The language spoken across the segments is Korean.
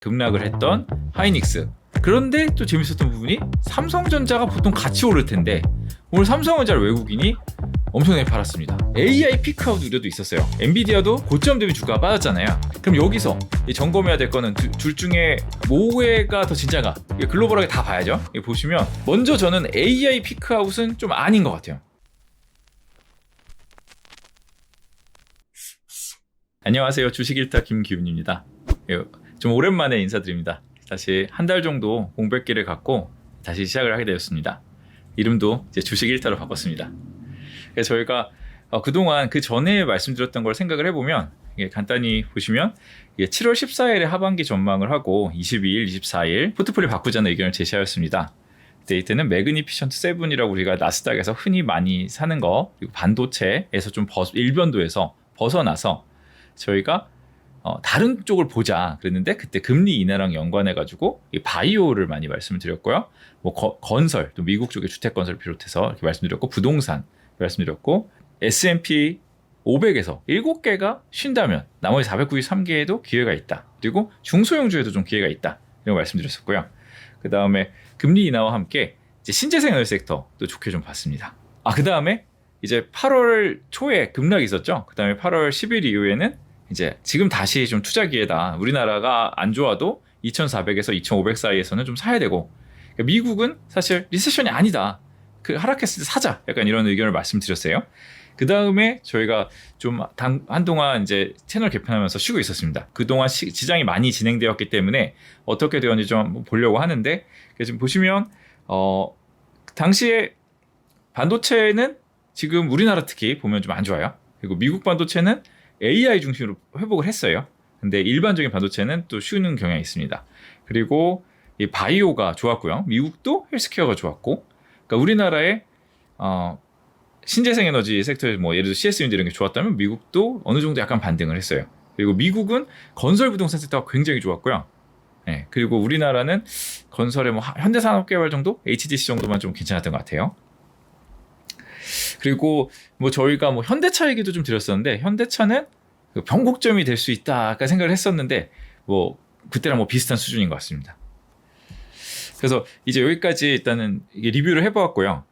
급락을 했던 하이닉스. 그런데 또 재밌었던 부분이 삼성전자가 보통 같이 오를 텐데 오늘 삼성전자를 외국인이 엄청나게 팔았습니다. AI 피크아웃 우려도 있었어요. 엔비디아도 고점 대비 주가가 빠졌잖아요. 그럼 여기서 점검해야 될 거는 둘 중에 뭐가 더 진짜가? 글로벌하게 다 봐야죠. 보시면 먼저 저는 AI 피크아웃은 좀 아닌 것 같아요. 안녕하세요. 주식일타 김기훈입니다. 좀 오랜만에 인사드립니다. 다시 한 달 정도 공백기를 갖고 다시 시작을 하게 되었습니다. 이름도 이제 주식일타로 바꿨습니다. 그래서 저희가 그동안 그 전에 말씀드렸던 걸 생각을 해보면 간단히 보시면 7월 14일에 하반기 전망을 하고 22일, 24일 포트폴리오 바꾸자는 의견을 제시하였습니다. 그때 이때는 매그니피션트 7이라고 우리가 나스닥에서 흔히 많이 사는 거, 그리고 반도체에서 좀 일변도에서 벗어나서 저희가 다른 쪽을 보자 그랬는데 그때 금리 인하랑 연관해가지고 바이오를 많이 말씀을 드렸고요. 뭐 건설, 또 미국 쪽의 주택 건설 비롯해서 이렇게 말씀드렸고 부동산 말씀드렸고 S&P 500에서 7개가 쉰다면 나머지 493개에도 기회가 있다. 그리고 중소형주에도 좀 기회가 있다. 이런 거 말씀드렸었고요. 그 다음에 금리 인하와 함께 이제 신재생에너지 섹터도 좋게 좀 봤습니다. 그 다음에 이제 8월 초에 급락이 있었죠. 그 다음에 8월 10일 이후에는 이제 지금 다시 좀 투자 기회다. 우리나라가 안 좋아도 2,400에서 2,500 사이에서는 좀 사야 되고, 그러니까 미국은 사실 리세션이 아니다. 그 하락했을 때 사자. 약간 이런 의견을 말씀드렸어요. 그 다음에 저희가 좀 한동안 이제 채널 개편하면서 쉬고 있었습니다. 그동안 시장이 많이 진행되었기 때문에 어떻게 되었는지 좀 보려고 하는데, 지금 보시면 당시에 반도체는 지금 우리나라 특히 보면 좀 안 좋아요. 그리고 미국 반도체는 AI 중심으로 회복을 했어요. 근데 일반적인 반도체는 또 쉬는 경향이 있습니다. 그리고 이 바이오가 좋았고요. 미국도 헬스케어가 좋았고, 그러니까 우리나라의 신재생 에너지 섹터에 뭐 예를 들어 CS 이런 게 좋았다면 미국도 어느 정도 약간 반등을 했어요. 그리고 미국은 건설 부동산 섹터가 굉장히 좋았고요. 네, 그리고 우리나라는 건설의 뭐 현대산업개발 정도, HDC 정도만 좀 괜찮았던 것 같아요. 그리고 뭐 저희가 뭐 현대차 얘기도 좀 드렸었는데 현대차는 변곡점이 될 수 있다 아까 생각을 했었는데 뭐 그때랑 뭐 비슷한 수준인 것 같습니다. 그래서 이제 여기까지 일단은 리뷰를 해보았고요.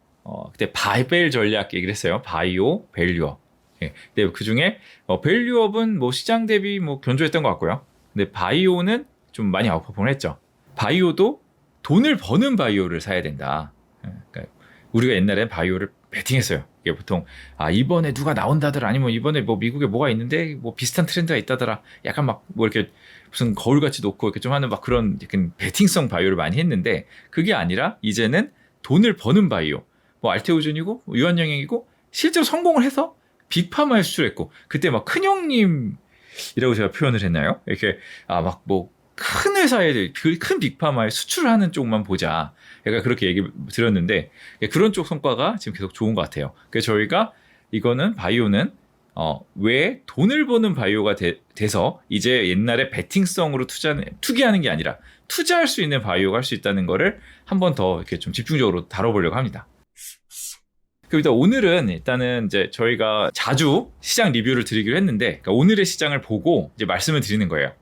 그때 바이벨 전략 얘기를 했어요. 바이오, 밸류업. 예, 근데 그 중에 밸류업은 뭐 시장 대비 뭐 견조했던 것 같고요. 근데 바이오는 좀 많이 아웃퍼폼을 했죠. 바이오도 돈을 버는 바이오를 사야 된다. 그러니까 우리가 옛날에 바이오를 베팅했어요. 이게 보통 이번에 누가 나온다더라, 아니면 이번에 뭐 미국에 뭐가 있는데 뭐 비슷한 트렌드가 있다더라, 약간 막 뭐 이렇게 무슨 거울같이 놓고 이렇게 좀 하는 막 그런 약간 베팅성 바이오를 많이 했는데 그게 아니라 이제는 돈을 버는 바이오, 뭐 알테오젠이고 유한영양이고 실제로 성공을 해서 빅파마에 수출했고, 그때 막 큰형님이라고 제가 표현을 했나요? 이렇게 막 뭐 큰 회사에 큰 빅파마에 수출을 하는 쪽만 보자. 약간 그렇게 얘기 드렸는데 그런 쪽 성과가 지금 계속 좋은 것 같아요. 그래서 저희가 이거는 바이오는 왜 돈을 버는 바이오가 돼서 이제 옛날에 베팅성으로 투기하는 게 아니라 투자할 수 있는 바이오가 할 수 있다는 거를 한 번 더 이렇게 좀 집중적으로 다뤄보려고 합니다. 그리고 오늘은 일단은 이제 저희가 자주 시장 리뷰를 드리기로 했는데 그러니까 오늘의 시장을 보고 이제 말씀을 드리는 거예요.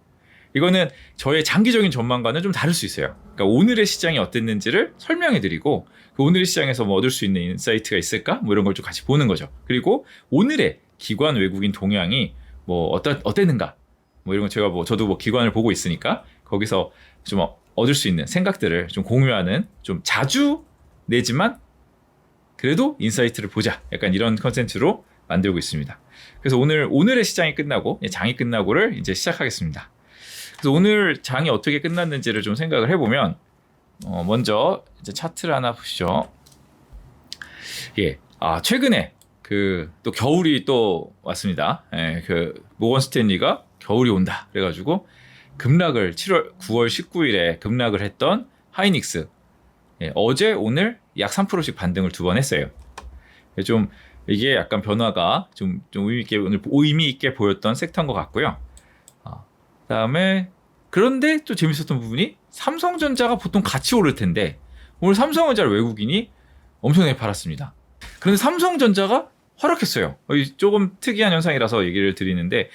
이거는 저의 장기적인 전망과는 좀 다를 수 있어요. 그러니까 오늘의 시장이 어땠는지를 설명해드리고 그 오늘의 시장에서 뭐 얻을 수 있는 인사이트가 있을까? 뭐 이런 걸 좀 같이 보는 거죠. 그리고 오늘의 기관 외국인 동향이 뭐 어땠는가? 뭐 이런 거 제가 저도 뭐 기관을 보고 있으니까 거기서 좀 얻을 수 있는 생각들을 좀 공유하는, 좀 자주 내지만 그래도 인사이트를 보자. 약간 이런 컨텐츠로 만들고 있습니다. 그래서 오늘의 시장이 끝나고 장이 끝나고를 이제 시작하겠습니다. 그래서 오늘 장이 어떻게 끝났는지를 좀 생각을 해보면 먼저 이제 차트를 하나 보시죠. 예, 최근에 또 겨울이 또 왔습니다. 예, 모건 스탠리가 겨울이 온다 그래가지고 9월 19일에 급락을 했던 하이닉스, 예, 어제 오늘 약 3%씩 반등을 2번 했어요. 좀 이게 약간 변화가 좀 의미 있게 보였던 섹터인 것 같고요. 그다음에 그런데 또 재밌었던 부분이 삼성전자가 보통 같이 오를 텐데 오늘 삼성전자를 외국인이 엄청나게 팔았습니다. 그런데 삼성전자가 하락했어요. 조금 특이한 현상이라서 얘기를 드리는데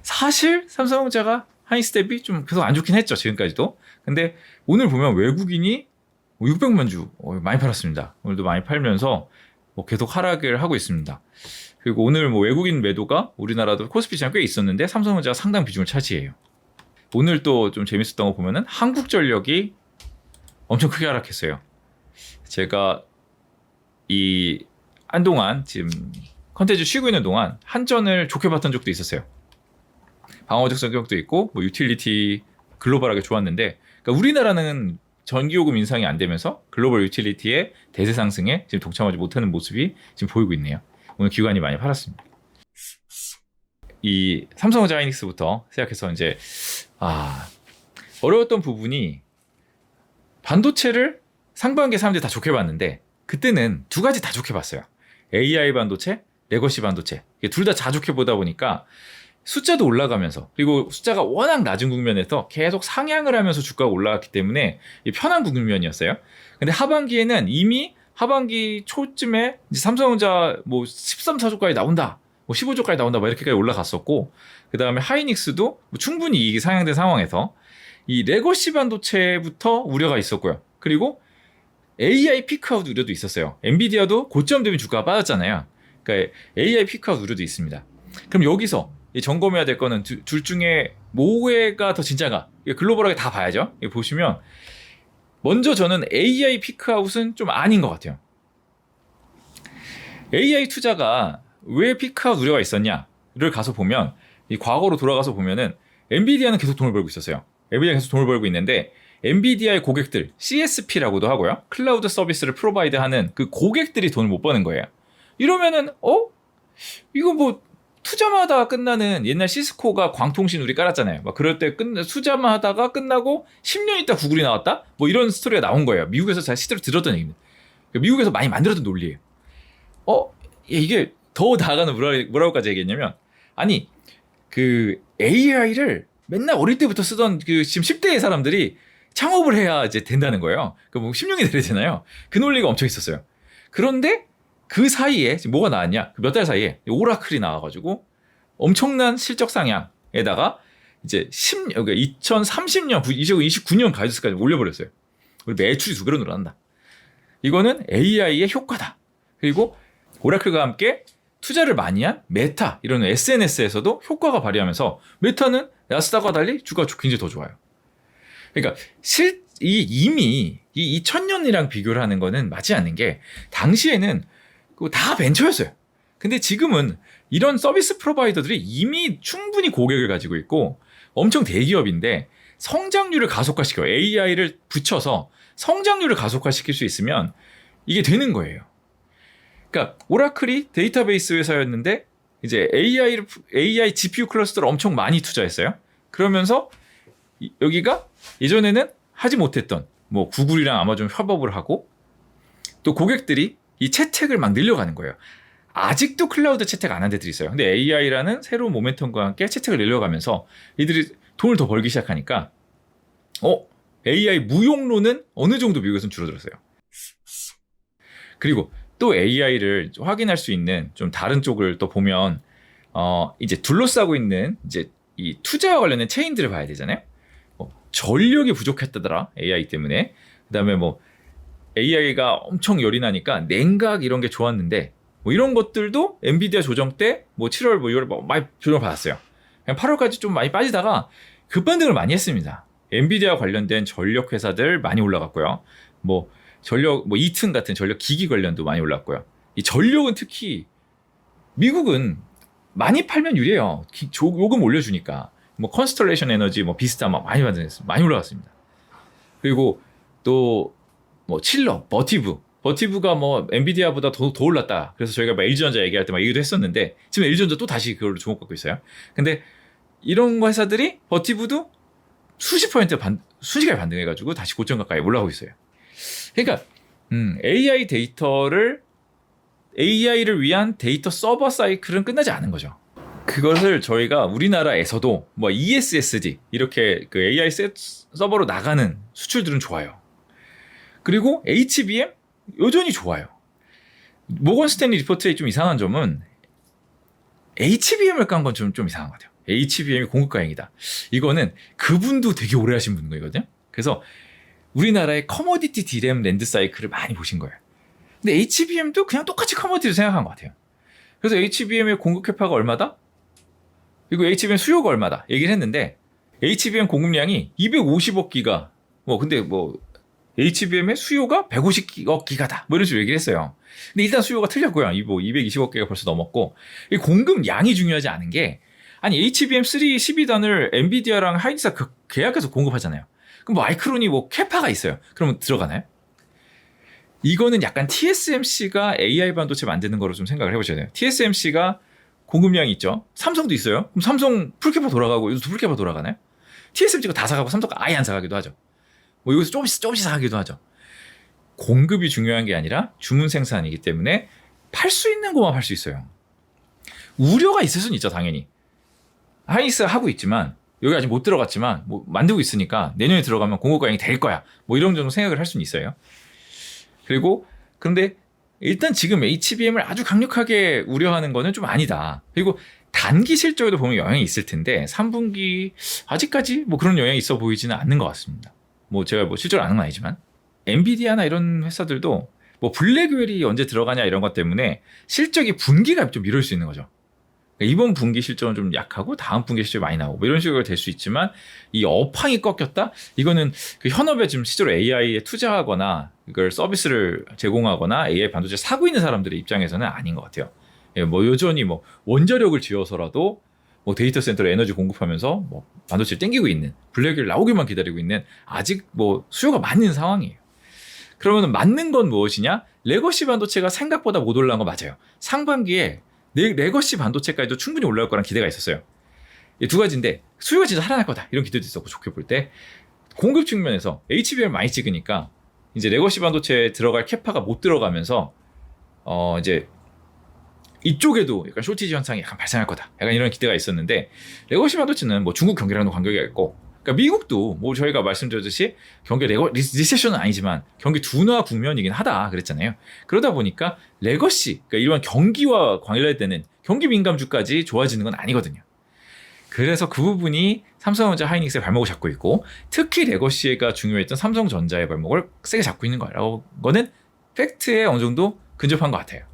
사실 삼성전자가 하이닉스 대비 좀 계속 안 좋긴 했죠, 지금까지도. 근데 오늘 보면 외국인이 600만 주 많이 팔았습니다. 오늘도 많이 팔면서 뭐 계속 하락을 하고 있습니다. 그리고 오늘 뭐 외국인 매도가 우리나라도 코스피 시장 꽤 있었는데 삼성전자가 상당 비중을 차지해요. 오늘 또 좀 재밌었던 거 보면은 한국전력이 엄청 크게 하락했어요. 제가 이 한동안 지금 컨텐츠 쉬고 있는 동안 한전을 좋게 봤던 적도 있었어요. 방어적 성격도 있고 뭐 유틸리티 글로벌하게 좋았는데, 그러니까 우리나라는 전기요금 인상이 안 되면서 글로벌 유틸리티의 대세 상승에 지금 동참하지 못하는 모습이 지금 보이고 있네요. 오늘 기관이 많이 팔았습니다. 이 삼성전자 하이닉스부터 시작해서 이제 어려웠던 부분이, 반도체를 상반기에 사람들이 다 좋게 봤는데 그때는 두 가지 다 좋게 봤어요. AI 반도체, 레거시 반도체. 둘 다 좋게 보다 보니까 숫자도 올라가면서, 그리고 숫자가 워낙 낮은 국면에서 계속 상향을 하면서 주가가 올라갔기 때문에 편한 국면이었어요. 근데 하반기에는 이미 하반기 초쯤에 이제 삼성전자 뭐 13, 14조까지 나온다, 뭐 15조까지 나온다, 뭐 이렇게까지 올라갔었고, 그 다음에 하이닉스도 뭐 충분히 이익이 상향된 상황에서 이 레거시 반도체부터 우려가 있었고요. 그리고 AI 피크아웃 우려도 있었어요. 엔비디아도 고점 되면 주가가 빠졌잖아요. 그러니까 AI 피크아웃 우려도 있습니다. 그럼 여기서 점검해야 될 거는 둘 중에 뭐가 더 진짜가, 글로벌하게 다 봐야죠. 보시면 먼저 저는 AI 피크아웃은 좀 아닌 것 같아요. AI 투자가 왜 피크아웃 우려가 있었냐를 가서 보면, 이 과거로 돌아가서 보면은 엔비디아는 계속 돈을 벌고 있었어요. 엔비디아가 계속 돈을 벌고 있는데 엔비디아의 고객들, CSP라고도 하고요, 클라우드 서비스를 프로바이드하는 그 고객들이 돈을 못 버는 거예요. 이러면은 이거 뭐 투자만 하다가 끝나는, 옛날 시스코가 광통신 우리 깔았잖아요. 막 그럴 때 투자만 하다가 끝나고 10년 있다 구글이 나왔다? 뭐 이런 스토리가 나온 거예요. 미국에서 제가 실제로 들었던 얘기입니다. 미국에서 많이 만들었던 논리예요. 이게 더 나아가는 뭐라고까지 얘기했냐면, 아니 그 AI를 맨날 어릴 때부터 쓰던 그 지금 10대의 사람들이 창업을 해야 이제 된다는 거예요. 뭐 10년이 되잖아요. 그 논리가 엄청 있었어요. 그런데 그 사이에 지금 뭐가 나왔냐? 몇 달 사이에 오라클이 나와가지고 엄청난 실적 상향에다가 이제 2030년, 2029년 가이드스까지 올려버렸어요. 우리 매출이 2배로 늘어난다. 이거는 AI의 효과다. 그리고 오라클과 함께 투자를 많이 한 메타, 이런 SNS에서도 효과가 발휘하면서 메타는 나스닥과 달리 주가가 굉장히 더 좋아요. 그러니까 이미 이 2000년이랑 비교를 하는 거는 맞지 않는 게, 당시에는 다 벤처였어요. 근데 지금은 이런 서비스 프로바이더들이 이미 충분히 고객을 가지고 있고 엄청 대기업인데, 성장률을 가속화시켜요. AI를 붙여서 성장률을 가속화시킬 수 있으면 이게 되는 거예요. 그러니까 오라클이 데이터베이스 회사였는데 이제 AI GPU 클러스터를 엄청 많이 투자했어요. 그러면서 여기가 예전에는 하지 못했던 뭐 구글이랑 아마존 협업을 하고, 또 고객들이 이 채택을 막 늘려가는 거예요. 아직도 클라우드 채택 안 한 데들이 있어요. 근데 AI라는 새로운 모멘텀과 함께 채택을 늘려가면서 이들이 돈을 더 벌기 시작하니까 AI 무용로는 어느 정도 미국에서는 줄어들었어요. 그리고 또 AI를 확인할 수 있는 좀 다른 쪽을 또 보면 이제 둘러싸고 있는 이제 이 투자와 관련된 체인들을 봐야 되잖아요. 전력이 부족했다더라, AI 때문에. 그다음에 뭐 AI가 엄청 열이 나니까 냉각 이런 게 좋았는데, 뭐 이런 것들도 엔비디아 조정 때 뭐 7월 뭐 6월 뭐 많이 조정을 받았어요. 그냥 8월까지 좀 많이 빠지다가 급반등을 많이 했습니다. 엔비디아 관련된 전력 회사들 많이 올라갔고요. 뭐 전력, 뭐 이튼 같은 전력 기기 관련도 많이 올랐고요. 이 전력은 특히 미국은 많이 팔면 유리해요. 요금 올려주니까. 뭐 컨스텔레이션 에너지, 뭐 비스타 막 많이 많이 올라갔습니다. 그리고 또 뭐 칠러, 버티브가 뭐 엔비디아보다 더 올랐다. 그래서 저희가 막 LG전자 얘기할 때 막 얘기도 했었는데, 지금 LG전자 또 다시 그걸로 주목받고 있어요. 근데 이런 회사들이 버티브도 수십 퍼센트 순식간에 반등해가지고 다시 고점 가까이 올라가고 있어요. 그러니까 AI를 위한 데이터 서버 사이클은 끝나지 않은 거죠. 그것을 저희가 우리나라에서도 뭐 ESSD 이렇게 그 AI 서버로 나가는 수출들은 좋아요. 그리고 HBM 여전히 좋아요. 모건 스탠리 리포트의 좀 이상한 점은 HBM을 깐 건 좀 이상한 것 같아요. HBM이 공급 과잉이다. 이거는 그분도 되게 오래 하신 분이거든요. 그래서 우리나라의 커머디티 디램 랜드 사이클을 많이 보신 거예요. 근데 HBM도 그냥 똑같이 커머디티로 생각한 것 같아요. 그래서 HBM의 공급 캐파가 얼마다? 그리고 HBM 수요가 얼마다? 얘기를 했는데 HBM 공급량이 250억 기가 근데 HBM의 수요가 150억 기가다. 이런 식으로 얘기를 했어요. 근데 일단 수요가 틀렸고요. 220억 개가 벌써 넘었고 이 공급량이 중요하지 않은 게 아니 HBM3 12단을 엔비디아랑 하이닉스가 계약해서 공급하잖아요. 그럼 마이크론이 캐파가 있어요. 그러면 들어가나요? 이거는 약간 TSMC가 AI 반도체 만드는 거로 좀 생각을 해보셔야 돼요. TSMC가 공급량이 있죠. 삼성도 있어요. 그럼 삼성 풀캐파 돌아가고 여기서 풀캐파 돌아가나요? TSMC가 다 사가고 삼성가 아예 안 사가기도 하죠. 여기서 조금씩 사가기도 하죠. 공급이 중요한 게 아니라 주문 생산이기 때문에 팔 수 있는 것만 팔 수 있어요. 우려가 있을 수는 있죠, 당연히. 하이닉스가 하고 있지만 여기 아직 못 들어갔지만 만들고 있으니까 내년에 들어가면 공급 과잉이 될 거야. 이런 정도 생각을 할 수는 있어요. 그리고 그런데 일단 지금 HBM을 아주 강력하게 우려하는 거는 좀 아니다. 그리고 단기 실적에도 보면 영향이 있을 텐데 3분기 아직까지 그런 영향이 있어 보이지는 않는 것 같습니다. 제가 실제로 아는 건 아니지만 엔비디아나 이런 회사들도 블랙웰이 언제 들어가냐 이런 것 때문에 실적이 분기가 좀 미룰 수 있는 거죠. 이번 분기 실적은 좀 약하고 다음 분기 실적이 많이 나오고 이런 식으로 될 수 있지만 이 업황이 꺾였다? 이거는 그 현업에 지금 실제로 AI에 투자하거나 이걸 서비스를 제공하거나 AI 반도체 사고 있는 사람들의 입장에서는 아닌 것 같아요. 여전히 원자력을 지어서라도 데이터 센터로 에너지 공급하면서 반도체를 땡기고 있는 블랙웰 나오기만 기다리고 있는 아직 수요가 맞는 상황이에요. 그러면 맞는 건 무엇이냐? 레거시 반도체가 생각보다 못 올라간 거 맞아요. 상반기에 레거시 반도체까지도 충분히 올라올 거란 기대가 있었어요. 이 두 가지인데 수요가 진짜 살아날 거다 이런 기대도 있었고 좋게 볼 때 공급 측면에서 HBM을 많이 찍으니까 이제 레거시 반도체에 들어갈 캐파가 못 들어가면서 이제 이쪽에도 약간 쇼티지 현상이 약간 발생할 거다. 약간 이런 기대가 있었는데 레거시 반도체는 중국 경기랑도 관계가 있고 그러니까 미국도 저희가 말씀드렸듯이 경기 리세션은 아니지만 경기 둔화 국면이긴 하다 그랬잖아요. 그러다 보니까 레거시 그러니까 이런 경기와 관련되는 경기 민감주까지 좋아지는 건 아니거든요. 그래서 그 부분이 삼성전자 하이닉스의 발목을 잡고 있고 특히 레거시가 중요했던 삼성전자의 발목을 세게 잡고 있는 거라고 거는 팩트에 어느 정도 근접한 것 같아요.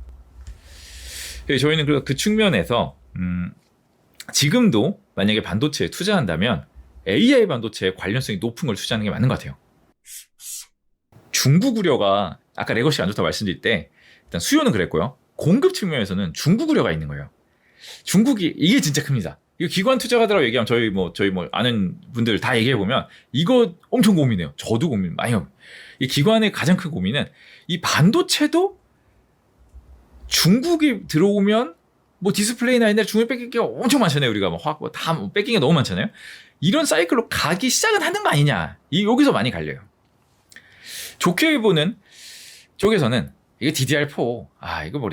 저희는 그 측면에서 지금도 만약에 반도체에 투자한다면 AI 반도체에 관련성이 높은 걸 투자하는 게 맞는 것 같아요. 중국 우려가 아까 레거시가 안 좋다고 말씀드릴 때 일단 수요는 그랬고요. 공급 측면에서는 중국 우려가 있는 거예요. 중국이 이게 진짜 큽니다. 이거 기관 투자가들하고 얘기하면 저희 아는 분들 다 얘기해 보면 이거 엄청 고민해요. 저도 고민 많이 하고. 이 기관의 가장 큰 고민은 이 반도체도 중국이 들어오면 디스플레이나 옛날 중국에 뺏길 게 엄청 많잖아요. 우리가 다 뺏긴 게 너무 많잖아요. 이런 사이클로 가기 시작은 하는 거 아니냐. 여기서 많이 갈려요. 좋게 보는 쪽에서는 이게 DDR4 이거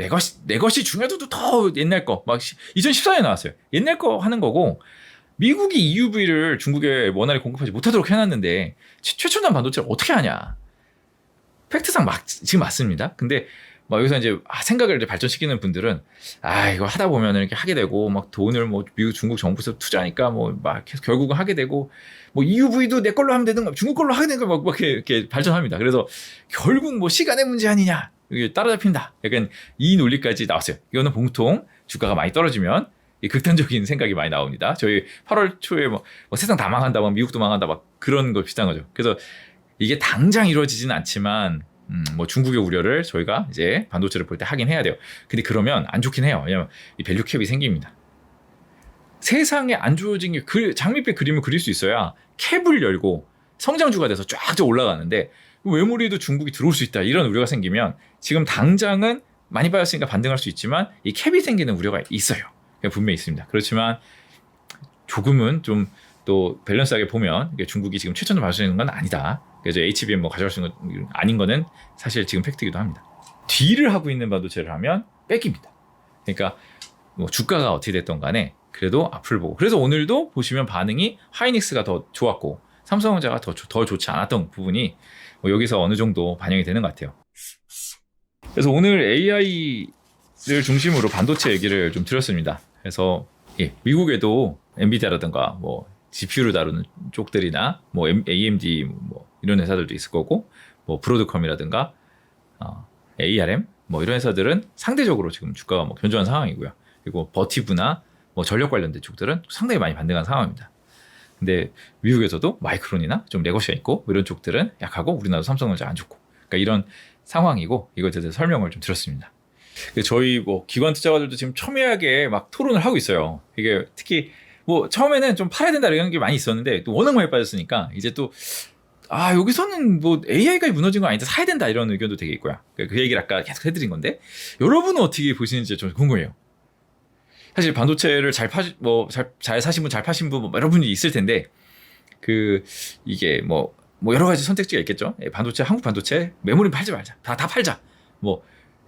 레거시 중요도도 더 옛날 거 2014년에 나왔어요. 옛날 거 하는 거고 미국이 EUV를 중국에 원활히 공급하지 못하도록 해놨는데 최첨단 반도체를 어떻게 하냐. 팩트상 지금 맞습니다. 근데 여기서 이제 생각을 이제 발전시키는 분들은 이거 하다 보면 이렇게 하게 되고 돈을 미국 중국 정부에서 투자하니까 결국은 하게 되고 EUV도 내 걸로 하면 되는 거 중국 걸로 하게 되는 거 이렇게 발전합니다. 그래서 결국 시간의 문제 아니냐 이게 따라잡힌다. 약간 이 논리까지 나왔어요. 이거는 보통 주가가 많이 떨어지면 극단적인 생각이 많이 나옵니다. 저희 8월 초에 세상 다 망한다, 미국도 망한다, 그런 거 비슷한 거죠. 그래서 이게 당장 이루어지진 않지만. 중국의 우려를 저희가 이제 반도체를 볼 때 하긴 해야 돼요. 근데 그러면 안 좋긴 해요. 왜냐면 이 밸류 캡이 생깁니다. 세상에 안 좋아진 게 장밋빛 그림을 그릴 수 있어야 캡을 열고 성장주가 돼서 쫙쫙 올라가는데 외물이도 중국이 들어올 수 있다 이런 우려가 생기면 지금 당장은 많이 빠졌으니까 반등할 수 있지만 이 캡이 생기는 우려가 있어요. 분명히 있습니다. 그렇지만 조금은 좀 또 밸런스하게 보면 중국이 지금 최첨단 발전하는 건 아니다. 그래서 HBM 가져갈 수 있는 건 아닌 거는 사실 지금 팩트이기도 합니다. 딜을 하고 있는 반도체를 하면 뺏깁니다. 그러니까 주가가 어떻게 됐던 간에 그래도 앞을 보고 그래서 오늘도 보시면 반응이 하이닉스가 더 좋았고 삼성전자가 더 좋지 않았던 부분이 여기서 어느 정도 반영이 되는 것 같아요. 그래서 오늘 AI를 중심으로 반도체 얘기를 좀 드렸습니다. 그래서 예, 미국에도 엔비디아라든가 뭐 GPU를 다루는 쪽들이나 뭐 AMD 뭐 이런 회사들도 있을 거고 뭐 브로드컴이라든가 ARM 뭐 이런 회사들은 상대적으로 지금 주가가 뭐 견조한 상황이고요. 그리고 버티브나 뭐 전력 관련된 쪽들은 상당히 많이 반등한 상황입니다. 근데 미국에서도 마이크론이나 좀 레거시가 있고 뭐 이런 쪽들은 약하고 우리나라도 삼성전자 안 좋고 그러니까 이런 상황이고 이거에 대해서 설명을 좀 드렸습니다. 저희 뭐 기관 투자가들도 지금 첨예하게 막 토론을 하고 있어요. 이게 특히 뭐 처음에는 좀 팔아야 된다 이런 게 많이 있었는데 또 워낙 많이 빠졌으니까 이제 또 여기서는 뭐 AI가 무너진 거 아닌데 사야 된다 이런 의견도 되게 있고요. 그 얘기를 아까 계속 해드린 건데 여러분은 어떻게 보시는지 좀 궁금해요. 사실 반도체를 잘 사신 분, 잘 파신 분, 뭐 여러 분이 있을 텐데, 이게 뭐 여러 가지 선택지가 있겠죠. 반도체, 한국 반도체, 메모리 팔지 말자. 다 팔자. 뭐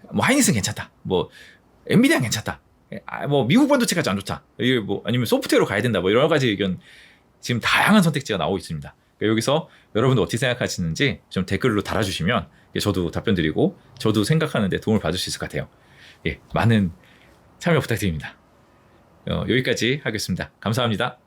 하이닉스는 괜찮다. 뭐, 엔비디아는 괜찮다. 뭐, 미국 반도체까지 안 좋다. 이게 뭐, 아니면 소프트웨어로 가야 된다. 뭐, 여러 가지 의견, 지금 다양한 선택지가 나오고 있습니다. 그러니까 여기서 여러분들 어떻게 생각하시는지 좀 댓글로 달아주시면, 저도 답변 드리고, 저도 생각하는데 도움을 받을 수 있을 것 같아요. 예, 많은 참여 부탁드립니다. 여기까지 하겠습니다. 감사합니다.